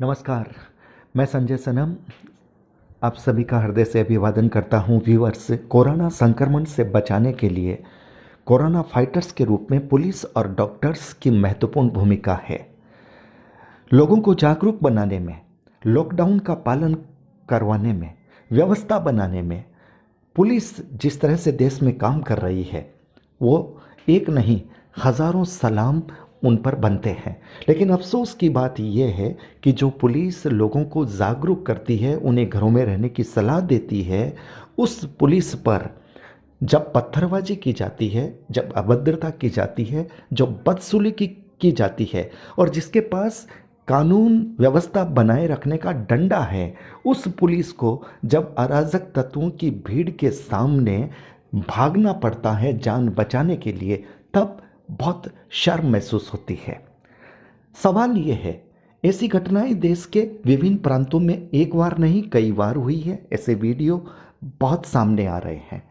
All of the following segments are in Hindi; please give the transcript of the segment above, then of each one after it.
नमस्कार। मैं संजय सनम आप सभी का हृदय से अभिवादन करता हूं। व्यूअर्स, कोरोना संक्रमण से बचाने के लिए कोरोना फाइटर्स के रूप में पुलिस और डॉक्टर्स की महत्वपूर्ण भूमिका है। लोगों को जागरूक बनाने में, लॉकडाउन का पालन करवाने में, व्यवस्था बनाने में पुलिस जिस तरह से देश में काम कर रही है वो एक नहीं हज़ारों सलाम उन पर बनते हैं। लेकिन अफसोस की बात यह है कि जो पुलिस लोगों को जागरूक करती है, उन्हें घरों में रहने की सलाह देती है, उस पुलिस पर जब पत्थरबाजी की जाती है, जब अभद्रता की जाती है, जो बदसलूकी की जाती है और जिसके पास कानून व्यवस्था बनाए रखने का डंडा है, उस पुलिस को जब अराजक तत्वों की भीड़ के सामने भागना पड़ता है जान बचाने के लिए, तब बहुत शर्म महसूस होती है। सवाल ये है, ऐसी घटनाएं देश के विभिन्न प्रांतों में एक बार नहीं कई बार हुई है। ऐसे वीडियो बहुत सामने आ रहे हैं।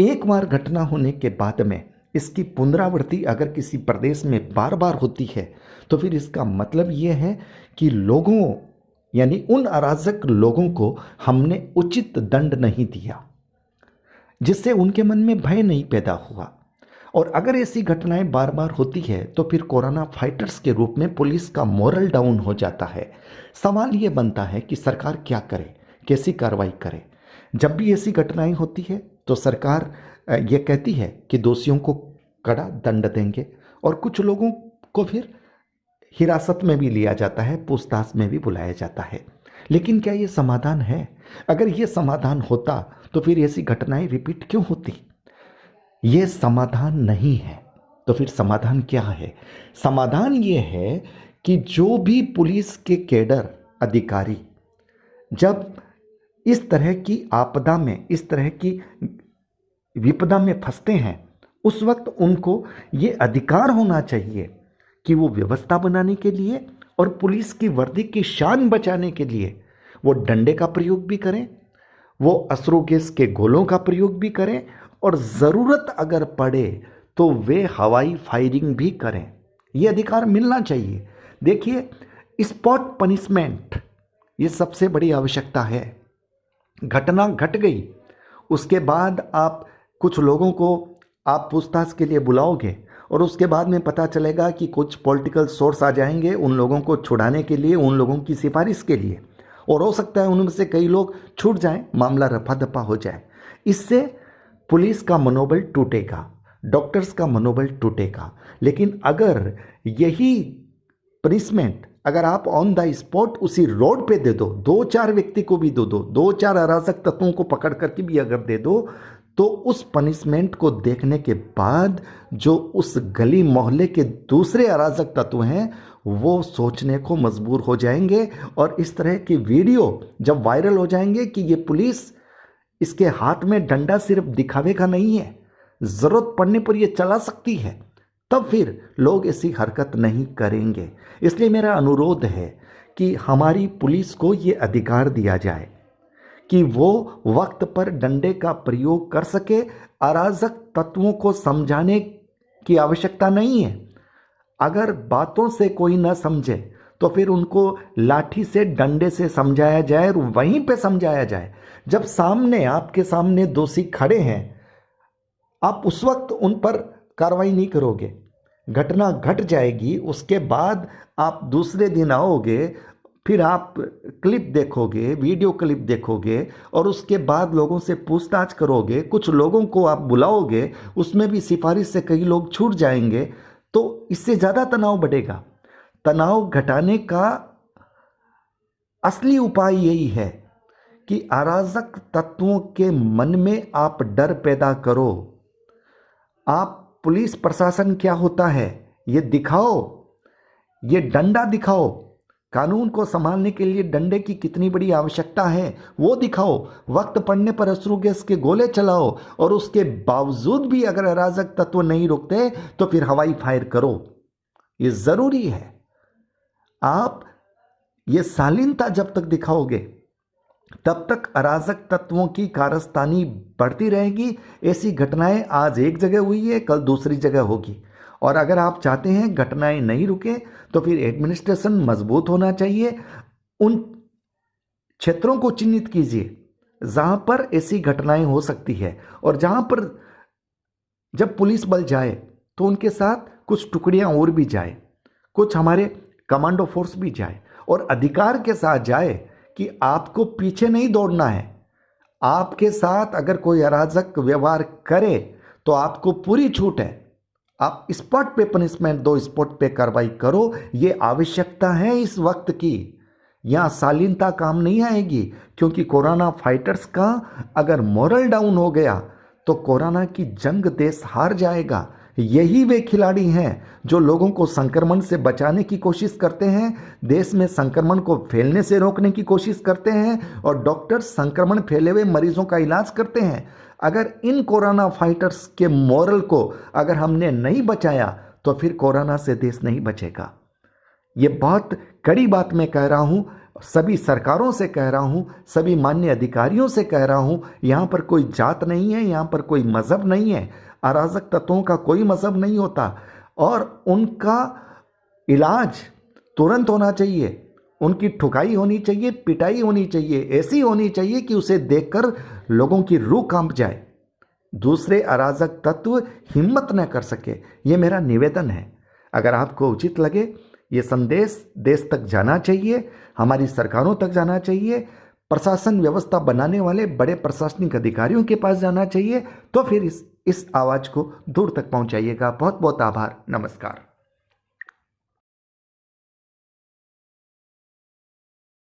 एक बार घटना होने के बाद में इसकी पुनरावृत्ति अगर किसी प्रदेश में बार बार होती है तो फिर इसका मतलब ये है कि लोगों यानी उन अराजक लोगों को हमने उचित दंड नहीं दिया, जिससे उनके मन में भय नहीं पैदा हुआ। और अगर ऐसी घटनाएं बार बार होती है तो फिर कोरोना फाइटर्स के रूप में पुलिस का मोरल डाउन हो जाता है। सवाल ये बनता है कि सरकार क्या करे, कैसी कार्रवाई करे। जब भी ऐसी घटनाएं होती है तो सरकार ये कहती है कि दोषियों को कड़ा दंड देंगे और कुछ लोगों को फिर हिरासत में भी लिया जाता है, पूछताछ में भी बुलाया जाता है। लेकिन क्या ये समाधान है? अगर ये समाधान होता तो फिर ऐसी घटनाएं रिपीट क्यों होती? ये समाधान नहीं है। तो फिर समाधान क्या है? समाधान ये है कि जो भी पुलिस के कैडर अधिकारी जब इस तरह की आपदा में, इस तरह की विपदा में फंसते हैं, उस वक्त उनको ये अधिकार होना चाहिए कि वो व्यवस्था बनाने के लिए और पुलिस की वर्दी की शान बचाने के लिए वो डंडे का प्रयोग भी करें, वो अश्रु गैस के गोलों का प्रयोग भी करें और ज़रूरत अगर पड़े तो वे हवाई फायरिंग भी करें। ये अधिकार मिलना चाहिए। देखिए, स्पॉट पनिशमेंट ये सबसे बड़ी आवश्यकता है। घटना घट गई, उसके बाद आप कुछ लोगों को आप पूछताछ के लिए बुलाओगे और उसके बाद में पता चलेगा कि कुछ पॉलिटिकल सोर्स आ जाएंगे उन लोगों को छुड़ाने के लिए, उन लोगों की सिफारिश के लिए, और हो सकता है उनमें से कई लोग छूट जाएं, मामला रफा दफा हो जाए। इससे पुलिस का मनोबल टूटेगा, डॉक्टर्स का मनोबल टूटेगा। लेकिन अगर यही पनिशमेंट अगर आप ऑन द स्पॉट उसी रोड पे दे दो, दो चार व्यक्ति को भी दो चार अराजक तत्वों को पकड़ करके भी अगर दे दो, तो उस पनिशमेंट को देखने के बाद जो उस गली मोहल्ले के दूसरे अराजक तत्व हैं वो सोचने को मजबूर हो जाएंगे और इस तरह की वीडियो जब वायरल हो जाएंगे कि ये पुलिस, इसके हाथ में डंडा सिर्फ दिखावे का नहीं है, ज़रूरत पड़ने पर ये चला सकती है, तब फिर लोग ऐसी हरकत नहीं करेंगे। इसलिए मेरा अनुरोध है कि हमारी पुलिस को ये अधिकार दिया जाए कि वो वक्त पर डंडे का प्रयोग कर सके। अराजक तत्वों को समझाने की आवश्यकता नहीं है। अगर बातों से कोई न समझे तो फिर उनको लाठी से, डंडे से समझाया जाए और वहीं पे समझाया जाए। जब सामने, आपके सामने दोषी खड़े हैं, आप उस वक्त उन पर कार्रवाई नहीं करोगे। घटना घट जाएगी, उसके बाद आप दूसरे दिन आओगे, फिर आप क्लिप देखोगे, वीडियो क्लिप देखोगे और उसके बाद लोगों से पूछताछ करोगे, कुछ लोगों को आप बुलाओगे, उसमें भी सिफारिश से कई लोग छूट जाएंगे, तो इससे ज़्यादा तनाव बढ़ेगा। तनाव घटाने का असली उपाय यही है कि अराजक तत्वों के मन में आप डर पैदा करो। आप पुलिस प्रशासन क्या होता है ये दिखाओ, ये डंडा दिखाओ। कानून को संभालने के लिए डंडे की कितनी बड़ी आवश्यकता है वो दिखाओ। वक्त पड़ने पर अश्रु गैस के गोले चलाओ और उसके बावजूद भी अगर अराजक तत्व नहीं रुकते तो फिर हवाई फायर करो। ये जरूरी है। आप ये शालीनता जब तक दिखाओगे तब तक अराजक तत्वों की कारस्तानी बढ़ती रहेगी। ऐसी घटनाएं आज एक जगह हुई है, कल दूसरी जगह होगी। और अगर आप चाहते हैं घटनाएं नहीं रुके तो फिर एडमिनिस्ट्रेशन मजबूत होना चाहिए, उन क्षेत्रों को चिन्हित कीजिए जहां पर ऐसी घटनाएं हो सकती है, और जहां पर जब पुलिस बल जाए तो उनके साथ कुछ टुकड़ियां और भी जाए, कुछ हमारे कमांडो फोर्स भी जाए, और अधिकार के साथ जाए कि आपको पीछे नहीं दौड़ना है। आपके साथ अगर कोई अराजक व्यवहार करे तो आपको पूरी छूट है। आप स्पॉट पे पनिशमेंट दो, स्पॉट पे कार्रवाई करो। ये आवश्यकता है इस वक्त की। यहां शालीनता काम नहीं आएगी, क्योंकि कोरोना फाइटर्स का अगर मोरल डाउन हो गया तो कोरोना की जंग देश हार जाएगा। यही वे खिलाड़ी हैं जो लोगों को संक्रमण से बचाने की कोशिश करते हैं, देश में संक्रमण को फैलने से रोकने की कोशिश करते हैं, और डॉक्टर संक्रमण फैले हुए मरीजों का इलाज करते हैं। अगर इन कोरोना फाइटर्स के मोरल को अगर हमने नहीं बचाया तो फिर कोरोना से देश नहीं बचेगा। ये बहुत कड़ी बात मैं कह रहा हूं, सभी सरकारों से कह रहा हूं, सभी मान्य अधिकारियों से कह रहा हूं। यहां पर कोई जात नहीं है, यहां पर कोई मजहब नहीं है। अराजक तत्वों का कोई मजहब नहीं होता, और उनका इलाज तुरंत होना चाहिए। उनकी ठुकाई होनी चाहिए, पिटाई होनी चाहिए, ऐसी होनी चाहिए कि उसे देखकर लोगों की रूह कांप जाए, दूसरे अराजक तत्व हिम्मत न कर सके। ये मेरा निवेदन है। अगर आपको उचित लगे, ये संदेश देश तक जाना चाहिए, हमारी सरकारों तक जाना चाहिए, प्रशासन व्यवस्था बनाने वाले बड़े प्रशासनिक अधिकारियों के पास जाना चाहिए, तो फिर इस आवाज़ को दूर तक पहुंचाइएगा। बहुत बहुत आभार। नमस्कार।